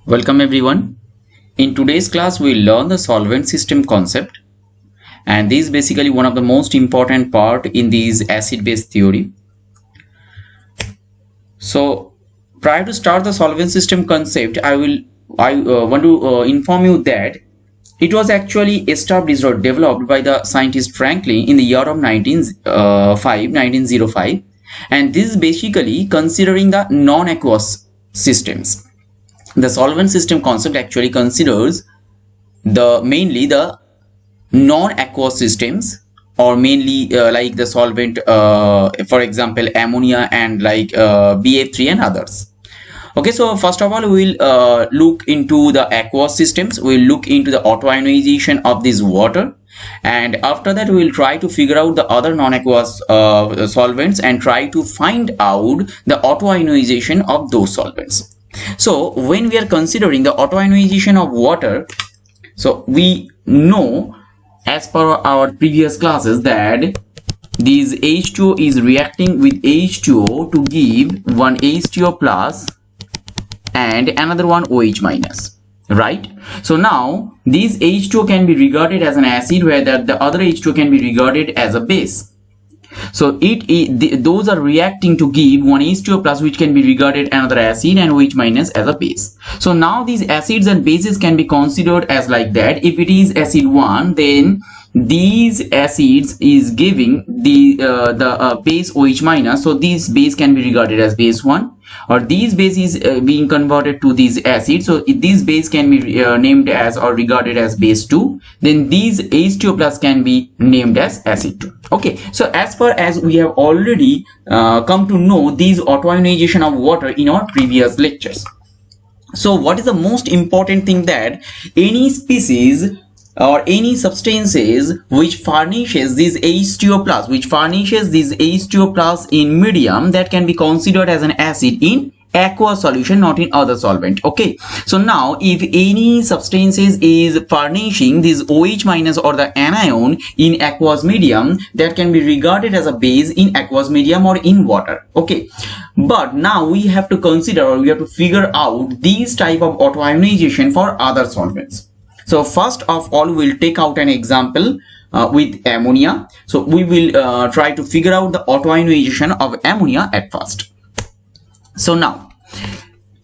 Welcome everyone. In today's class we will learn the solvent system concept, and this is basically one of the most important part in this acid-base theory. So prior to start the solvent system concept, I want to inform you that it was actually established or developed by the scientist Franklin in the year of 1905, and this is basically considering the non-aqueous systems. The solvent system concept actually considers mainly the non-aqueous systems, or mainly like the solvent, for example ammonia and like BF3 and others. Okay, so first of all we will look into the aqueous systems. We will look into the autoionization of this water, and after that we will try to figure out the other non-aqueous solvents and try to find out the autoionization of those solvents. So when we are considering the autoionization of water, so we know as per our previous classes that this H2O is reacting with H2O to give one H2O plus and another one OH minus, right? So now this H2O can be regarded as an acid, where the other H2O can be regarded as a base. So those are reacting to give one H2O plus, which can be regarded another acid, and OH minus as a base. So now these acids and bases can be considered as like that. If it is acid 1, then these acids is giving the base OH minus, so this base can be regarded as base 1, or these base is being converted to these acids, so this base can be named as or regarded as base 2. Then these H2O plus can be named as acid 2. Okay, so as far as we have already come to know these autoionization of water in our previous lectures. So what is the most important thing, that any species or any substances which furnishes this H2O plus, in medium, that can be considered as an acid in aqueous solution, not in other solvent. Okay, so now if any substances is furnishing this OH minus or the anion in aqueous medium, that can be regarded as a base in aqueous medium or in water. Okay, but now we have to consider, or we have to figure out these type of autoionization for other solvents. So first of all, we'll take out an example with ammonia. So we will try to figure out the autoionization of ammonia at first. So now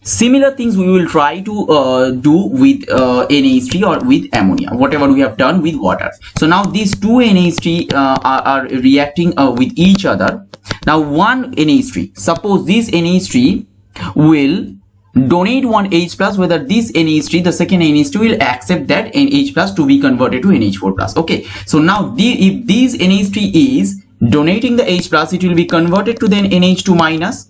similar things we will try to do with NH3 or with ammonia, whatever we have done with water. So now these two NH3 are reacting with each other. Now one NH3, suppose this NH3 will donate one H plus, whether this NH3, the second NH2 will accept that NH plus to be converted to NH4 plus. Okay, so now if this NH3 is donating the H plus, it will be converted to then NH2 minus.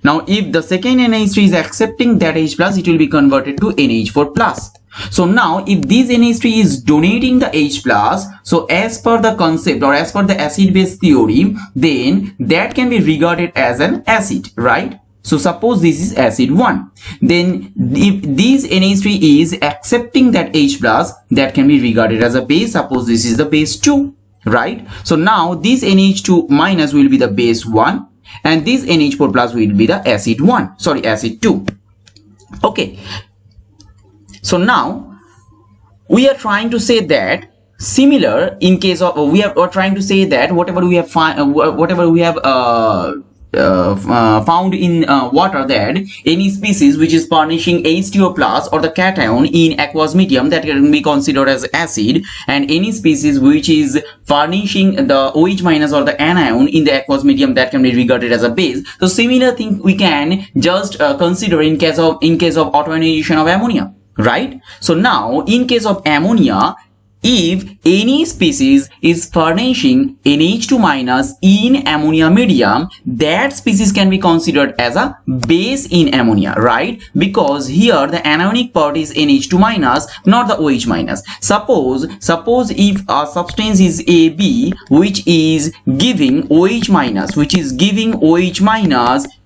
Now if the second NH3 is accepting that H plus, it will be converted to NH4 plus. So now if this NH3 is donating the H plus, so as per the concept or as per the acid base theory, then that can be regarded as an acid, right? So suppose this is acid 1, then if this NH3 is accepting that H plus, that can be regarded as a base. Suppose this is the base 2, right? So now this NH2 minus will be the base 1, and this NH4 plus will be the acid 2. Okay, so now we are trying to say that similar in case of are trying to say that whatever we have found in water, that any species which is furnishing H2O plus or the cation in aqueous medium, that can be considered as acid, and any species which is furnishing the OH minus or the anion in the aqueous medium, that can be regarded as a base. So similar thing we can just consider in case of autoionization of ammonia, right? So now in case of ammonia, if any species is furnishing NH2 minus in ammonia medium, that species can be considered as a base in ammonia, right? Because here the anionic part is NH2 minus, not the OH minus. Suppose if a substance is AB which is giving OH minus,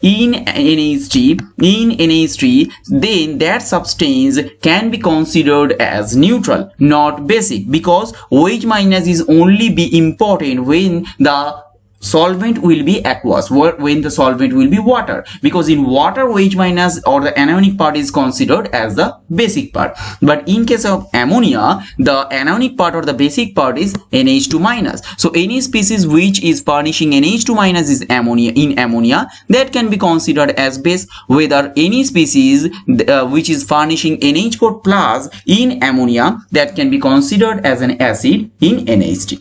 in NH3, then that substance can be considered as neutral, not basic, because OH minus is only be important when the solvent will be aqueous, when the solvent will be water, because in water OH minus or the anionic part is considered as the basic part. But in case of ammonia, the anionic part or the basic part is NH2 minus. So any species which is furnishing NH2 minus is ammonia, that can be considered as base, whether any species which is furnishing NH4 plus in ammonia, that can be considered as an acid in NH3.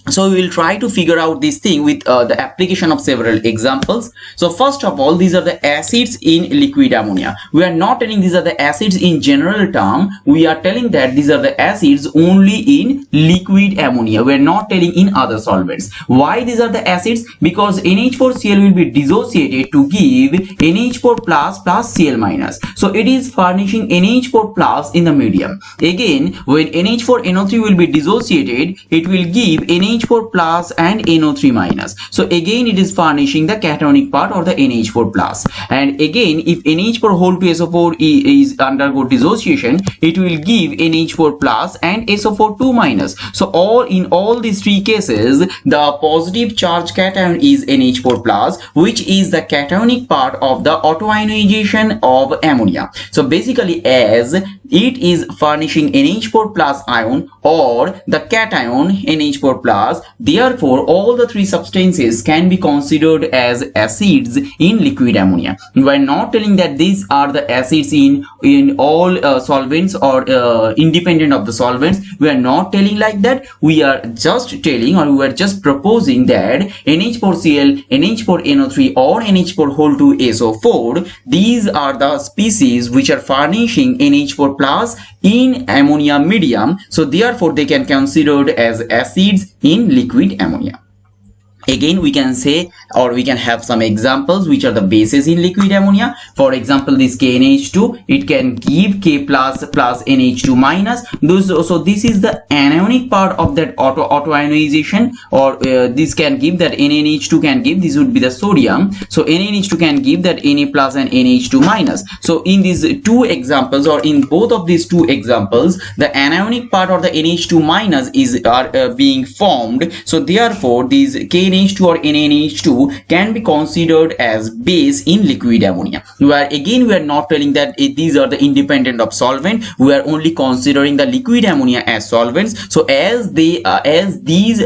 So we will try to figure out this thing with the application of several examples. So first of all, these are the acids in liquid ammonia. We are not telling these are the acids in general term. We are telling that these are the acids only in liquid ammonia. We are not telling in other solvents. Why these are the acids? Because NH4Cl will be dissociated to give NH4 plus Cl minus. So it is furnishing NH4 plus in the medium. Again, when NH4NO3 will be dissociated, it will give NH4 plus and NO3 minus. So again it is furnishing the cationic part or the NH4 plus. And again, if NH4 whole to SO4 is undergo dissociation, it will give NH4 plus and SO4 2 minus. So in all these three cases, the positive charge cation is NH4 plus, which is the cationic part of the autoionization of ammonia. So basically, as it is furnishing NH4 plus ion or the cation NH4 plus, therefore all the three substances can be considered as acids in liquid ammonia. We are not telling that these are the acids in all solvents or independent of the solvents. We are not telling like that. We are just telling, or we are just proposing that NH4Cl, NH4NO3 or NH4 whole to SO4, these are the species which are furnishing NH4 plus in ammonia medium. So therefore they can considered as acids in liquid ammonia. Again, we can say, or we can have some examples which are the bases in liquid ammonia. For example, this KNH2, it can give K plus NH2 minus. So this is the anionic part of that autoionization, or this can give that NaNH2 can give, this would be the sodium. So NaNH2 can give that Na plus and NH2 minus. So in these two examples, or in both of these two examples, the anionic part or the NH2 minus is being formed. So therefore these KNH2 or NaNH2 can be considered as base in liquid ammonia. Where again we are not telling that these are the independent of solvent. We are only considering the liquid ammonia as solvents. So as these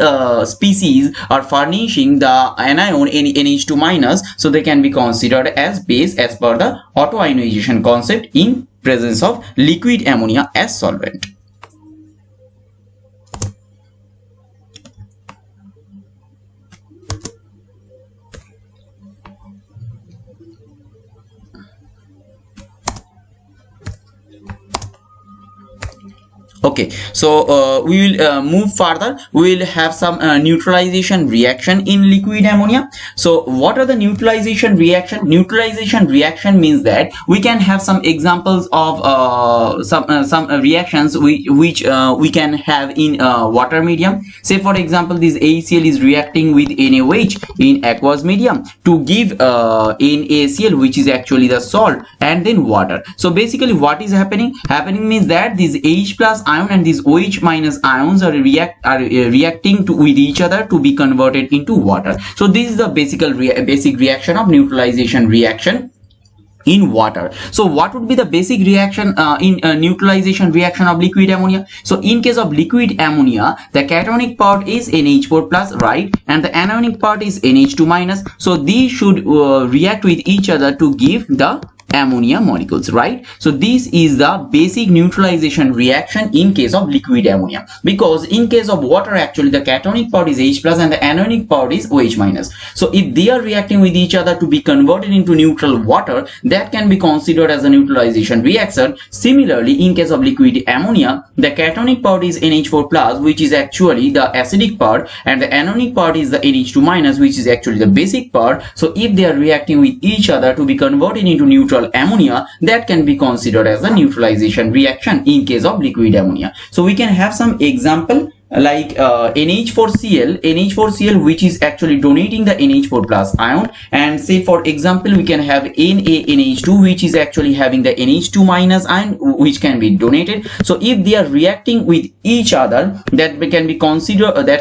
species are furnishing the anion NH2 minus, so they can be considered as base as per the autoionization concept in presence of liquid ammonia as solvent. Okay, so we will move further. We will have some neutralization reaction in liquid ammonia. So what are the neutralization reaction? Neutralization reaction means that we can have some examples of some reactions which we can have in water medium. Say for example, this ACl is reacting with NaOH in aqueous medium to give NaCl, which is actually the salt, and then water. So basically what is happening? Happening means that this H plus ion and these OH minus ions are reacting with each other to be converted into water. So this is the basic reaction of neutralization reaction in water. So what would be the basic reaction in neutralization reaction of liquid ammonia? So in case of liquid ammonia, the cationic part is NH4 plus, right, and the anionic part is NH2 minus. So these should react with each other to give the ammonia molecules, right? So this is the basic neutralization reaction in case of liquid ammonia, because in case of water actually the cationic part is H plus and the anionic part is OH minus. So if they are reacting with each other to be converted into neutral water, that can be considered as a neutralization reaction. Similarly, in case of liquid ammonia, the cationic part is NH4 plus, which is actually the acidic part, and the anionic part is the NH2 minus, which is actually the basic part. So if they are reacting with each other to be converted into neutral ammonia, that can be considered as a neutralization reaction in case of liquid ammonia. So we can have some example like NH4Cl which is actually donating the NH4 plus ion, and say for example we can have NaNH2 which is actually having the NH2 minus ion which can be donated. So if they are reacting with each other, that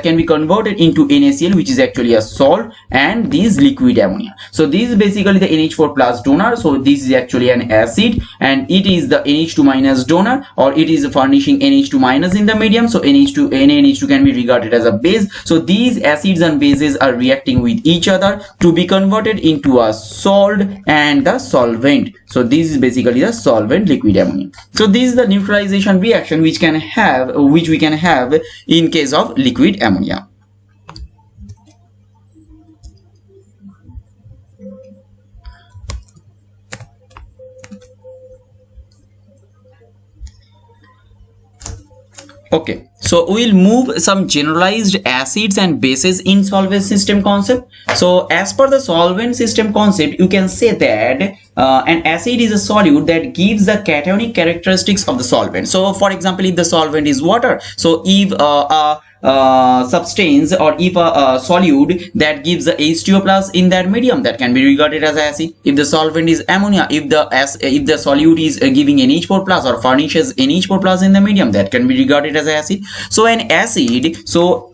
can be converted into NaCl which is actually a salt, and this liquid ammonia. So this is basically the NH4 plus donor. So this is actually an acid and it is the NH2 minus donor, or it is furnishing NH2 minus in the medium. So NaNH2 can be regarded as a base. So these acids and bases are reacting with each other to be converted into a salt and the solvent. So this is basically the solvent liquid ammonia. So this is the neutralization reaction which we can have in case of liquid ammonia. Okay, so we'll move some generalized acids and bases in solvent system concept. So as per the solvent system concept, you can say that an acid is a solute that gives the cationic characteristics of the solvent. So for example, if the solvent is water, so if substance or if a solute that gives the H2O plus in that medium, that can be regarded as acid. If the solvent is ammonia, if the solute is giving NH4 plus or furnishes NH4 plus in the medium, that can be regarded as acid. So an acid, so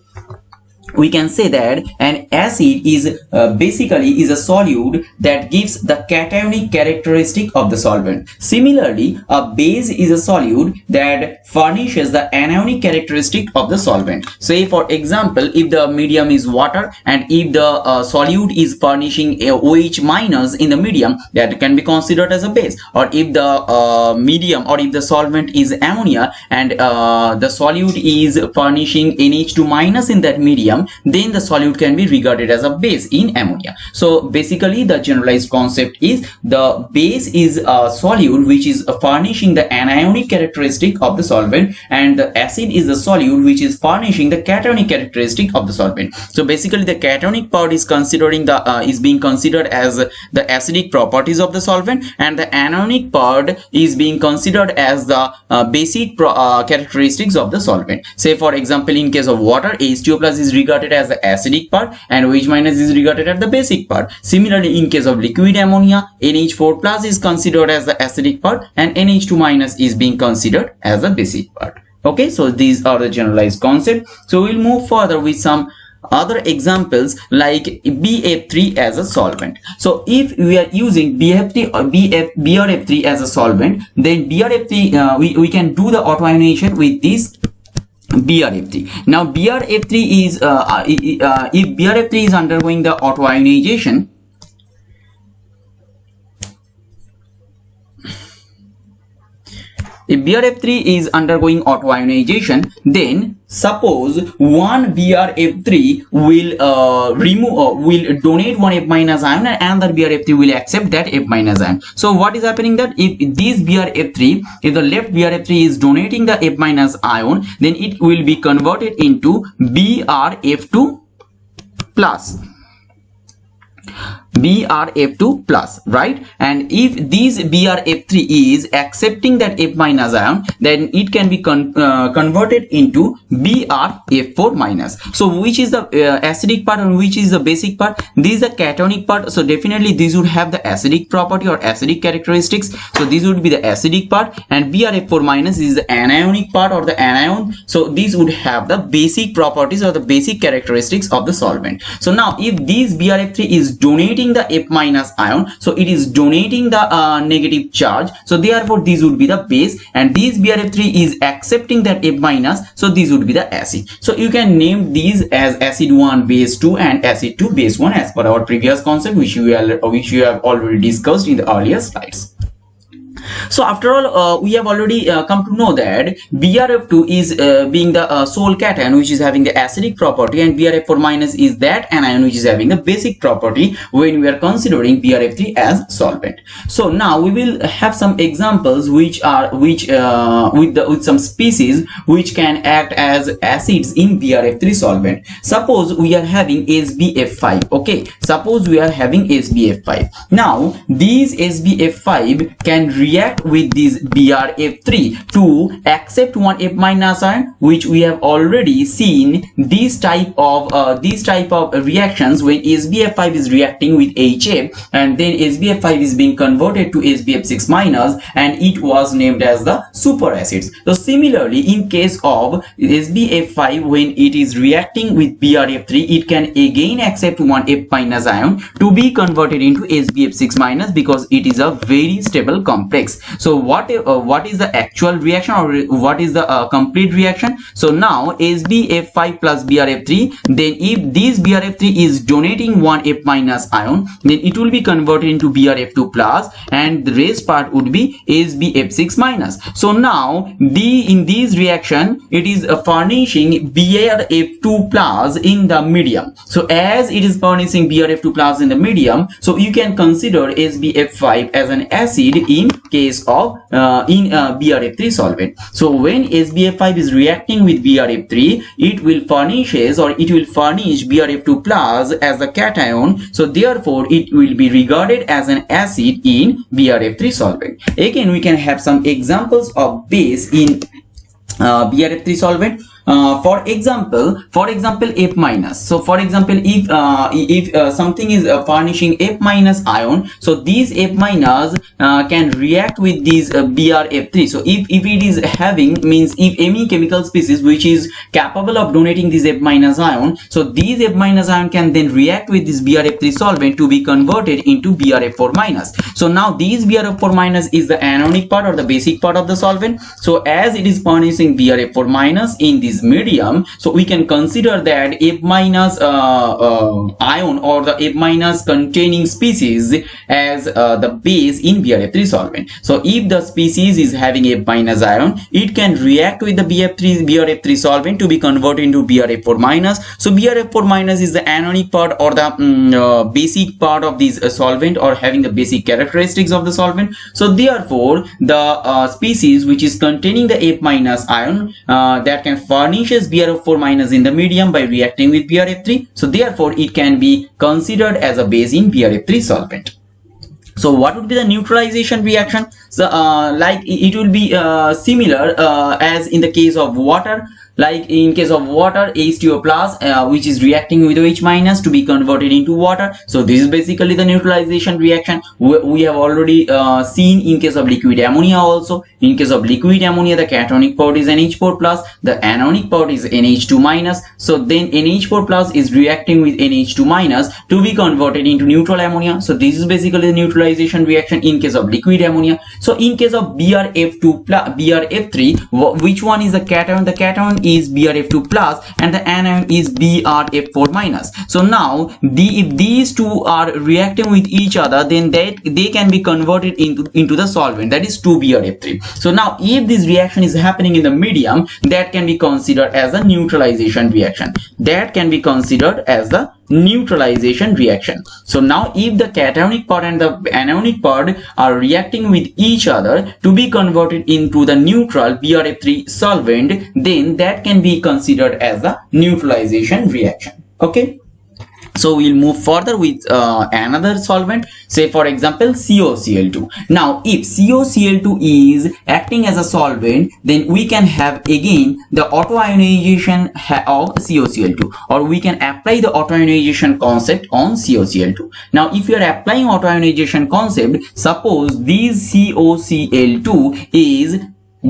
we can say that an acid is basically is a solute that gives the cationic characteristic of the solvent. Similarly, a base is a solute that furnishes the anionic characteristic of the solvent. Say for example, if the medium is water and if the solute is furnishing a OH minus in the medium, that can be considered as a base. Or if the medium or if the solvent is ammonia and the solute is furnishing NH2 minus in that medium, then the solute can be regarded as a base in ammonia. So basically the generalized concept is the base is a solute which is furnishing the anionic characteristic of the solvent, and the acid is the solute which is furnishing the cationic characteristic of the solvent. So basically the cationic part is being considered as the acidic properties of the solvent, and the anionic part is being considered as the basic characteristics of the solvent. Say for example, in case of water, H2O plus is regarded as the acidic part and OH minus is regarded as the basic part. Similarly, in case of liquid ammonia, NH4 plus is considered as the acidic part and NH2 minus is being considered as the basic part. Okay, so these are the generalized concepts. So we'll move further with some other examples like BF3 as a solvent. So if we are using BF3 or BRF3 as a solvent, then BRF3 we can do the autoionization with this BRF3. Now BRF3 is if BRF3 is undergoing the autoionization, if BRF3 is undergoing autoionization, then suppose one BRF3 will donate one F minus ion and another BRF3 will accept that F minus ion. So what is happening that if this BRF3, if the left BRF3 is donating the F minus ion, then it will be converted into BRF2 plus. BRF2 plus, right? And if this BRF3 is accepting that F minus ion, then it can be converted into BRF4 minus. So which is the acidic part and which is the basic part? This is the cationic part, so definitely this would have the acidic property or acidic characteristics, so this would be the acidic part, and BRF4 minus is the anionic part or the anion, so this would have the basic properties or the basic characteristics of the solvent. So now if this BRF3 is donating the F minus ion, so it is donating the negative charge, so therefore this would be the base, and this BRF3 is accepting that F minus, so this would be the acid. So you can name these as acid 1 base 2 and acid 2 base 1 as per our previous concept which you have already discussed in the earlier slides. So after all, we have already come to know that BRF2 is being the sole cation which is having the acidic property, and BRF4 minus is that anion which is having the basic property when we are considering BRF3 as solvent. So now we will have some examples with some species which can act as acids in BRF3 solvent. Suppose we are having SBF5. Okay, suppose we are having SBF5. Now these SBF5 can react with this BrF3 to accept one F minus ion, which we have already seen this type of reactions when SbF5 is reacting with HF, and then SbF5 is being converted to SbF6 minus, and it was named as the superacids. So similarly, in case of SbF5, when it is reacting with BrF3, it can again accept one F minus ion to be converted into SbF6 minus, because it is a very stable complex. So what is the actual reaction, or what is the complete reaction? So now SbF5 plus BrF3, then if this BrF3 is donating one F minus ion, then it will be converted into BrF2 plus, and the rest part would be SbF6 minus. So now in this reaction, it is furnishing BrF2 plus in the medium. So as it is furnishing BrF2 plus in the medium, so you can consider SbF5 as an acid in case of BrF3 solvent. So when SbF5 is reacting with BrF3, it will furnish BrF2 plus as a cation. So therefore it will be regarded as an acid in BrF3 solvent. Again, we can have some examples of base in BrF3 solvent. For example, F minus. So for example, if something is furnishing F minus ion, so these F minus can react with these BrF3. So if it is having, means if any chemical species which is capable of donating this F minus ion, so these F minus ion can then react with this BrF3 solvent to be converted into BrF4 minus. So now this BrF4 minus is the anionic part or the basic part of the solvent. So as it is furnishing BrF4 minus in this medium, so we can consider that F minus ion or the F minus containing species as the base in BrF3 solvent. So if the species is having F minus ion, it can react with the BrF3 solvent to be converted into BrF4 minus. So BrF4 minus is the anionic part or the basic part of this solvent, or having the basic characteristics of the solvent. So therefore the species which is containing the F minus ion that can furnishes BrF4 minus in the medium by reacting with BrF3, so therefore it can be considered as a base in BrF3 solvent. So what would be the neutralization reaction? So like it will be similar as in the case of water. Like in case of water, H2O plus which is reacting with OH minus to be converted into water. So this is basically the neutralization reaction. We have already seen in case of liquid ammonia also. In case of liquid ammonia, the cationic part is NH4 plus, the anionic part is NH2 minus. So then NH4 plus is reacting with NH2 minus to be converted into neutral ammonia. So this is basically the neutralization reaction in case of liquid ammonia. So in case of BrF2 plus BrF3, which one is the cation? The cation is BrF2 plus and the anion is BrF4 minus. So now if these two are reacting with each other, then they can be converted into the solvent, that is 2BrF3. So now if this reaction is happening in the medium, that can be considered as a neutralization reaction. That can be considered as the neutralization reaction. So now if the cationic part and the anionic part are reacting with each other to be converted into the neutral BrF3 solvent, then that can be considered as the neutralization reaction. Okay. So we'll move further with another solvent, say for example COCl2. Now if COCl2 is acting as a solvent, then we can have again the autoionization of COCl2, or we can apply the autoionization concept on COCl2. Now if you are applying autoionization concept, suppose this COCl2 is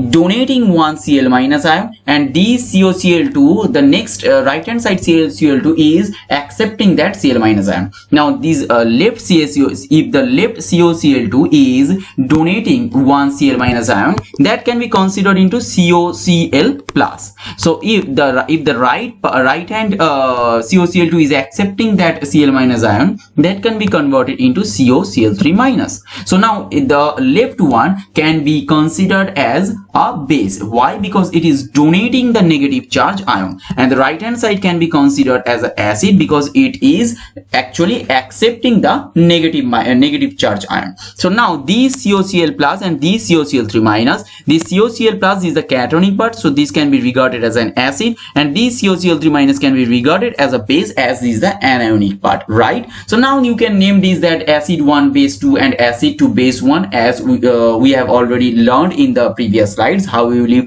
donating one Cl minus ion, and this COCl2, the next right hand side COCl2 is accepting that Cl minus ion. Now this left CSO, if the left COCl2 is donating one Cl minus ion, that can be considered into COCl plus. So if the right hand COCl2 is accepting that Cl minus ion, that can be converted into COCl3 minus. So now the left one can be considered as a base. Why? Because it is donating the negative charge ion, and the right hand side can be considered as an acid because it is actually accepting the negative charge ion. So now these COCl plus and these COCl3 minus, this COCl plus is the cationic part, so this can be regarded as an acid, and this COCl3 minus can be regarded as a base, as is the anionic part, right? So now you can name these that acid 1 base 2 and acid 2 base 1, as we have already learned in the previous slides how we will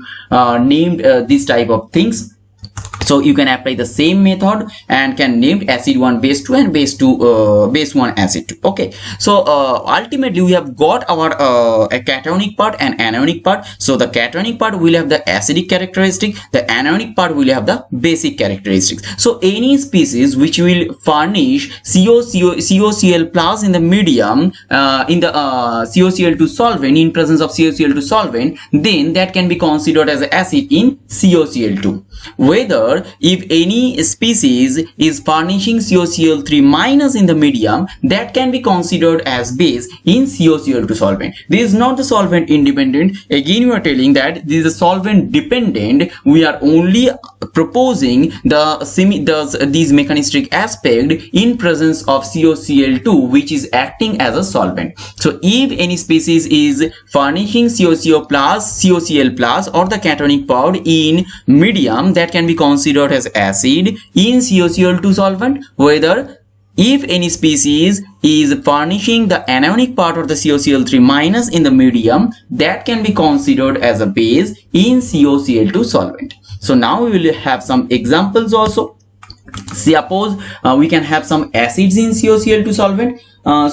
named this type of things. So you can apply the same method and can name acid 1 base 2 and base 2 base 1 acid 2. Okay, so ultimately we have got our a cationic part and anionic part. So the cationic part will have the acidic characteristic, the anionic part will have the basic characteristics. So any species which will furnish COCl plus in the medium in the COCl2 solvent, in presence of COCl2 solvent, then that can be considered as acid in COCl2. Whether if any species is furnishing COCl3 minus in the medium, that can be considered as base in COCl2 solvent. This is not the solvent independent. Again, we are telling that this is solvent dependent. We are only proposing these mechanistic aspect in presence of COCl2, which is acting as a solvent. So if any species is furnishing COCl plus or the cationic part in medium, that can be considered as acid in COCl2 solvent. Whether if any species is furnishing the anionic part of the COCl3 minus in the medium, that can be considered as a base in COCl2 solvent. So now we will have some examples also. Suppose we can have some acids in COCl2 solvent.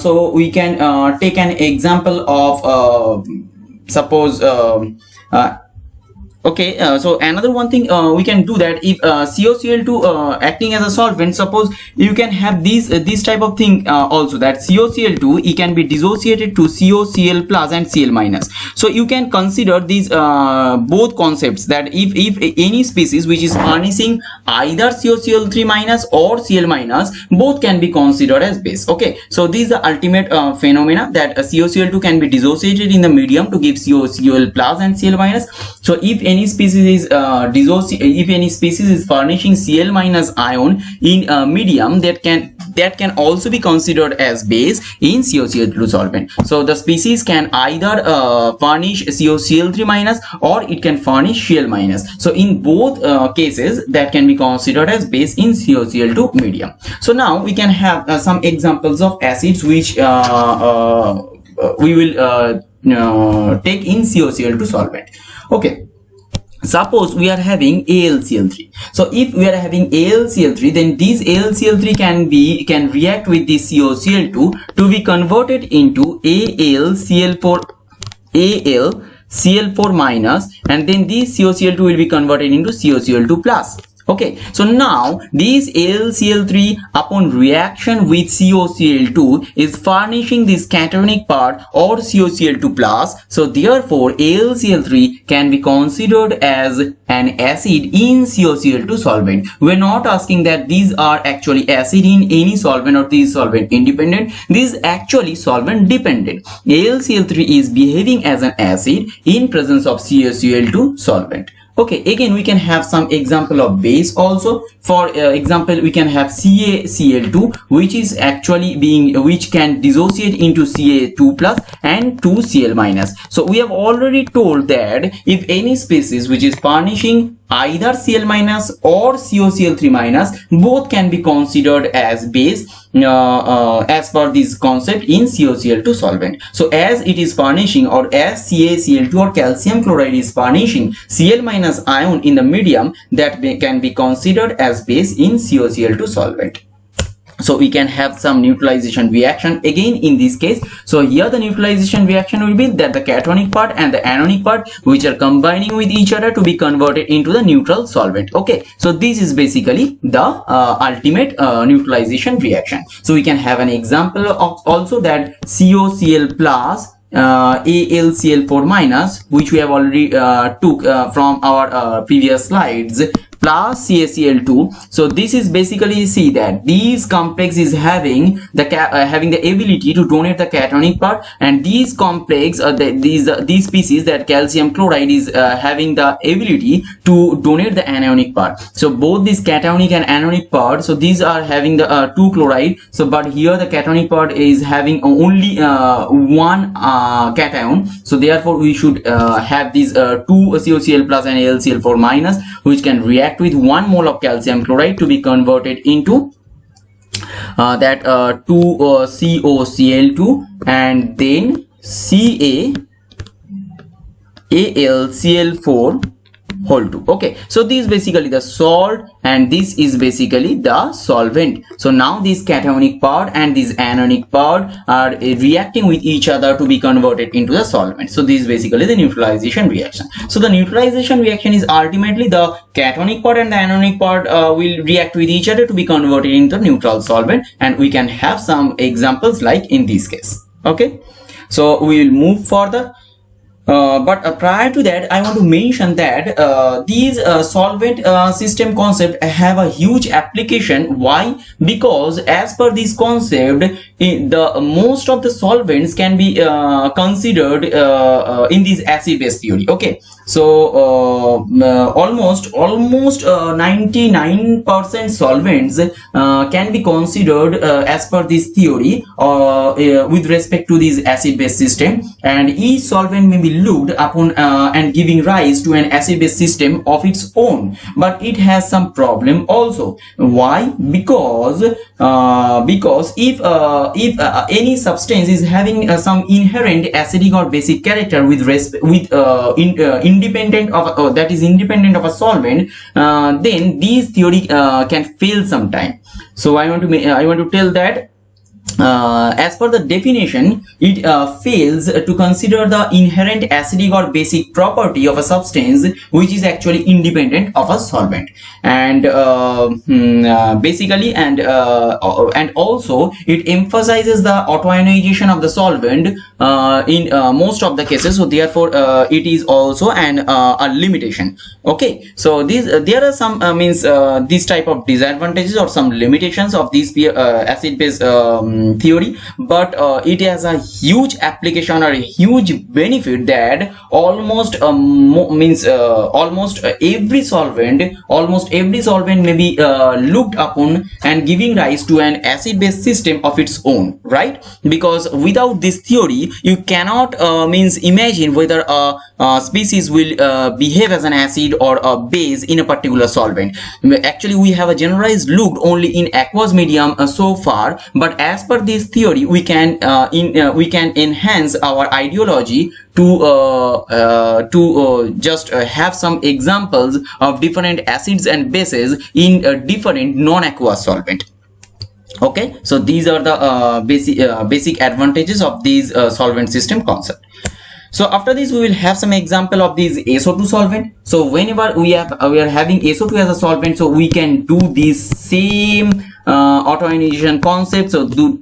So we can take an example of suppose okay, so another one thing we can do that if COCl2 acting as a solvent, suppose you can have this type of thing also, that COCl2 it can be dissociated to COCl plus and Cl minus. So you can consider these both concepts, that if any species which is furnishing either COCl3 minus or Cl minus, both can be considered as base. Okay, so this is the ultimate phenomena, that COCl2 can be dissociated in the medium to give COCl plus and Cl minus. So if any species is furnishing Cl minus ion in medium, that can also be considered as base in COCl2 solvent. So the species can either furnish COCl3 minus or it can furnish Cl minus. So in both cases, that can be considered as base in COCl2 medium. So now we can have some examples of acids which we will take in COCl2 solvent. Okay, suppose we are having AlCl3. So if we are having AlCl3, then this AlCl3 can react with this COCl2 to be converted into AlCl4 minus, and then this COCl2 will be converted into COCl2 plus. Okay, so now this AlCl3 upon reaction with COCl2 is furnishing this cationic part or COCl2 plus. So therefore AlCl3 can be considered as an acid in COCl2 solvent. We're not asking that these are actually acid in any solvent or these solvent independent. This is actually solvent dependent. AlCl3 is behaving as an acid in presence of COCl2 solvent. Okay, again we can have some example of base also. For example, we can have CaCl2, which is actually which can dissociate into Ca2 plus and 2Cl minus. So we have already told that if any species which is furnishing either Cl minus or COCl3 minus, both can be considered as base as per this concept in COCl2 solvent. So as it is furnishing, or as CaCl2 or calcium chloride is furnishing Cl minus ion in the medium, that can be considered as base in COCl2 solvent. So we can have some neutralization reaction again in this case. So here the neutralization reaction will be that the cationic part and the anionic part, which are combining with each other to be converted into the neutral solvent. Okay, so this is basically the ultimate neutralization reaction. So we can have an example of also that COCl plus AlCl4 minus, which we have already took from our previous slides, plus CaCl2. So this is basically, see that these complex is having the ability to donate the cationic part, and these complex these species, that calcium chloride is having the ability to donate the anionic part. So both this cationic and anionic part, so these are having the 2 chloride, so but here the cationic part is having only 1 cation, so therefore we should have these 2 COCl plus and AlCl4 minus, which can react with 1 mole of calcium chloride to be converted into that 2 COCl2 and then CaAlCl4 whole 2. Okay, so this is basically the salt and this is basically the solvent. So now this cationic part and this anionic part are reacting with each other to be converted into the solvent. So this is basically the neutralization reaction. So the neutralization reaction is ultimately the cationic part and the anionic part will react with each other to be converted into neutral solvent, and we can have some examples like in this case. Okay, so we will move further. But prior to that, I want to mention that these solvent system concept have a huge application. Why? Because as per this concept, the most of the solvents can be considered in this acid-base theory. Okay, so almost 99% solvents can be considered as per this theory with respect to this acid-base system, and each solvent may be looked upon and giving rise to an acid-base system of its own, but it has some problem also. Why? Because if any substance is having some inherent acidic or basic character independent of that is independent of a solvent, then these theory can fail sometime. So I want to tell that as per the definition, it fails to consider the inherent acidic or basic property of a substance which is actually independent of a solvent, and basically and also it emphasizes the autoionization of the solvent in most of the cases. So therefore it is also a limitation. Okay, so there are some these type of disadvantages or some limitations of these acid-base theory, but it has a huge application or a huge benefit that almost every solvent may be looked upon and giving rise to an acid-base system of its own, right? Because without this theory, you cannot imagine whether a species will behave as an acid or a base in a particular solvent. Actually, we have a generalized look only in aqueous medium so far, but as per this theory, we can enhance our ideology to just have some examples of different acids and bases in a different non-aqueous solvent. Okay, so these are the basic advantages of these solvent system concept. So after this, we will have some example of these SO2 solvent. So whenever we are having SO2 as a solvent, so we can do this same autoionization concept. So the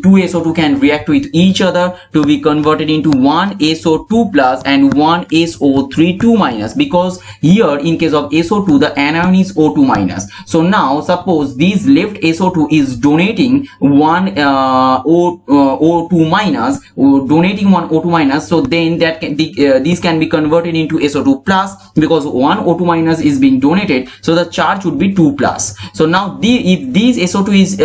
2 SO2 can react with each other to be converted into 1 SO2 plus and 1 SO3 2 minus, because here in case of SO2 the anion is O2 minus. So now suppose this left SO2 is donating 1 O2 minus, donating 1 O2 minus, so then that can these can be converted into SO2 plus, because 1 O2 minus is being donated, so the charge would be 2 plus. So now if this SO2 is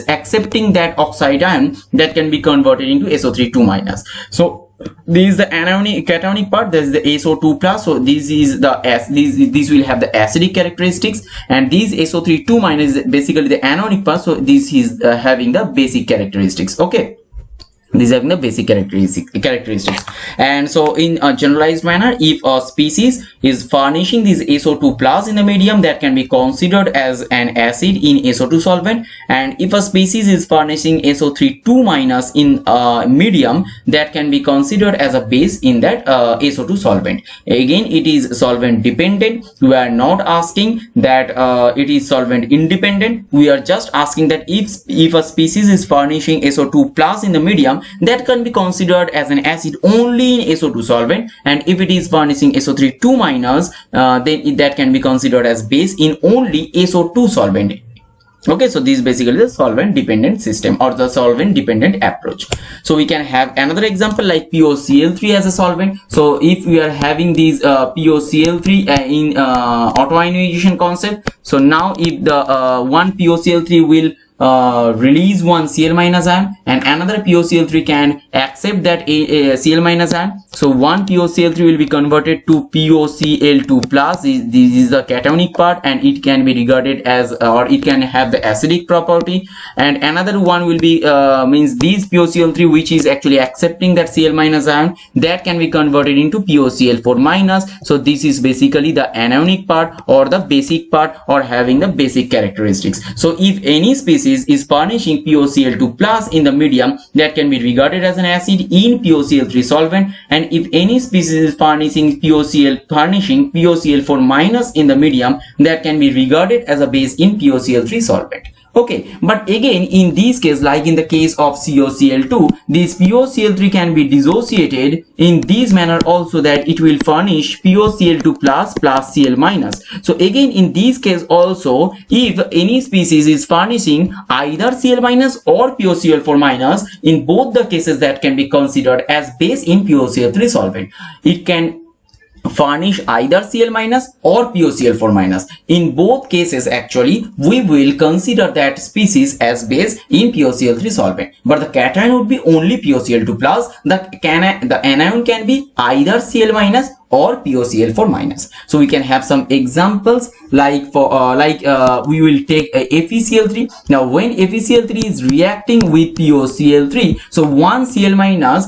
accepting that oxide ion, that can be converted into SO3 2 minus. So this is the cationic part, this is the SO2 plus. So this is the this will have the acidic characteristics, and this SO3 2 minus is basically the anionic part. So this is having the basic characteristics. Okay, these are the basic characteristics. And so in a generalized manner, if a species is furnishing this SO2 plus in the medium, that can be considered as an acid in SO2 solvent, and if a species is furnishing SO3 2 minus in a medium, that can be considered as a base in that SO2 solvent. Again, it is solvent dependent. We are not asking that it is solvent independent. We are just asking that if a species is furnishing SO2 plus in the medium, that can be considered as an acid only in SO2 solvent, and if it is furnishing SO3 2 minus, then that can be considered as base in only SO2 solvent. Okay, so this is basically the solvent dependent system or the solvent dependent approach. So we can have another example like POCl3 as a solvent. So if we are having these POCl3 in autoionization concept, so now if the one POCl3 will release one Cl minus ion and another POCl3 can accept that Cl minus ion, so one POCl3 will be converted to POCl2 plus. This is the cationic part and it can be regarded as or it can have the acidic property, and another one will be means these POCl3 which is actually accepting that Cl minus ion, that can be converted into POCl4 minus. So this is basically the anionic part or the basic part or having the basic characteristics. So if any species is furnishing POCl2 plus in the medium, that can be regarded as an acid in POCl3 solvent, and if any species is furnishing POCl4 minus in the medium, that can be regarded as a base in POCl3 solvent. Okay, but again in this case, like in the case of COCl2, this POCl3 can be dissociated in this manner also, that it will furnish POCl2 plus plus Cl minus. So again in this case also, if any species is furnishing either Cl minus or POCl4 minus, in both the cases that can be considered as base in POCl3 solvent. It can furnish either Cl minus or POCl4 minus. In both cases actually we will consider that species as base in POCl3 solvent, but the cation would be only POCl2 plus. The anion can be either Cl minus or POCl4 minus. So we can have some examples like for we will take FeCl3. Now when FeCl3 is reacting with POCl3, so one Cl minus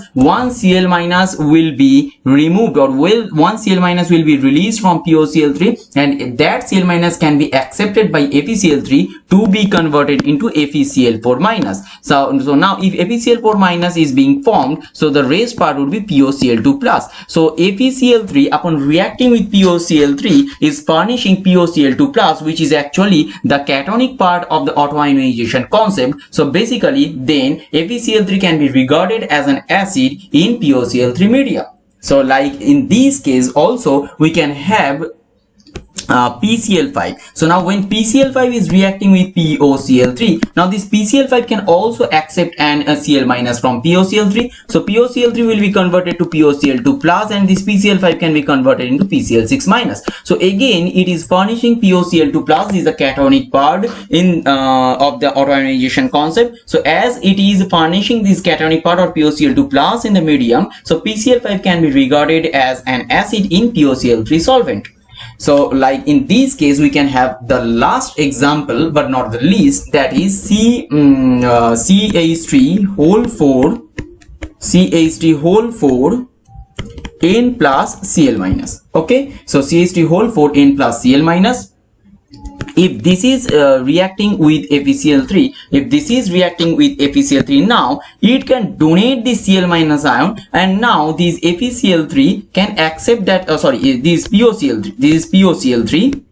will be removed, or one Cl minus will be released from POCl3, and that Cl minus can be accepted by FeCl3 to be converted into FeCl4 minus. So now if FeCl4 minus is being formed, so the rest part would be POCl2 plus. So FeCl3 upon reacting with POCl3 is furnishing POCl2 plus, which is actually the cationic part of the autoionization concept. So basically then FeCl3 can be regarded as an acid in POCl3 medium. So like in this case also we can have PCl5. So now when PCl5 is reacting with POCl3, now this PCl5 can also accept an Cl minus from POCl3. So POCl3 will be converted to POCl2 plus, and this PCl5 can be converted into PCl6 minus. So again it is furnishing POCl2 plus. This is the cationic part in of the autoionization concept. So as it is furnishing this cationic part or POCl2 plus in the medium, so PCl5 can be regarded as an acid in POCl3 solvent. So like in this case we can have the last example but not the least, that is CH3 whole 4 N plus Cl minus. Okay, so CH3 whole 4 N plus Cl minus. If this is reacting with FeCl3, now it can donate the Cl minus ion, and now this FeCl3 can accept that this POCl3.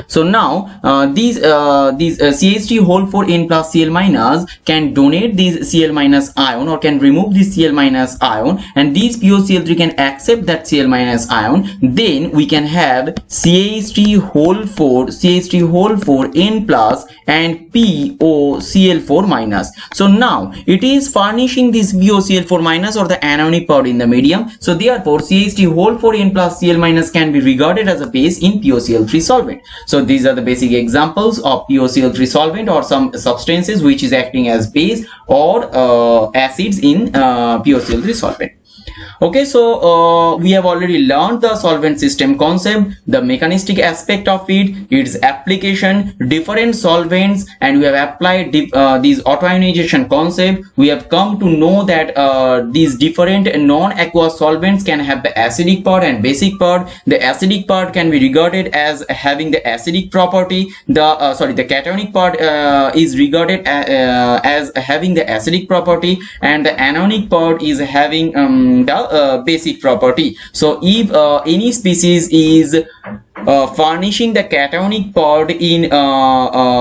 So now these CH3 whole 4 N plus Cl minus can donate this Cl minus ion or can remove this Cl minus ion, and these POCl3 can accept that Cl minus ion. Then we can have CH3 whole 4 N plus and POCl4 minus. So now it is furnishing this POCl4 minus or the anionic part in the medium. So therefore CH3 whole 4 N plus Cl minus can be regarded as a base in POCl3 solvent. So these are the basic examples of POCl3 solvent or some substances which is acting as base or acids in POCl3 solvent. Okay, so we have already learned the solvent system concept, the mechanistic aspect of it, its application, different solvents, and we have applied these autoionization concept. We have come to know that these different non-aqueous solvents can have the acidic part and basic part. The acidic part can be regarded as having the acidic property. The cationic part is regarded as having the acidic property, and the anionic part is having the basic property. So if any species is furnishing the cationic pod in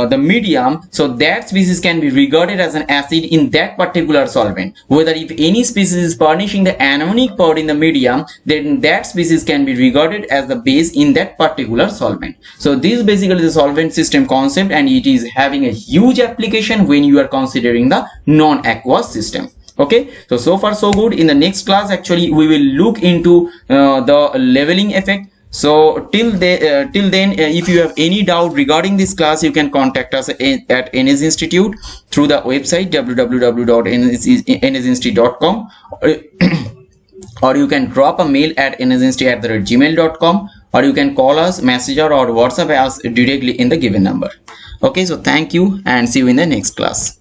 the medium, so that species can be regarded as an acid in that particular solvent. Whether if any species is furnishing the anionic pod in the medium, then that species can be regarded as the base in that particular solvent. So this is basically the solvent system concept, and it is having a huge application when you are considering the non-aqueous system. Okay, so far so good. In the next class actually we will look into the leveling effect. So till then, if you have any doubt regarding this class, you can contact us at NS Institute through the website www.nsinsti.com, or you can drop a mail at nsinsti@gmail.com, or you can call us, message or WhatsApp us directly in the given number. Okay, so thank you and see you in the next class.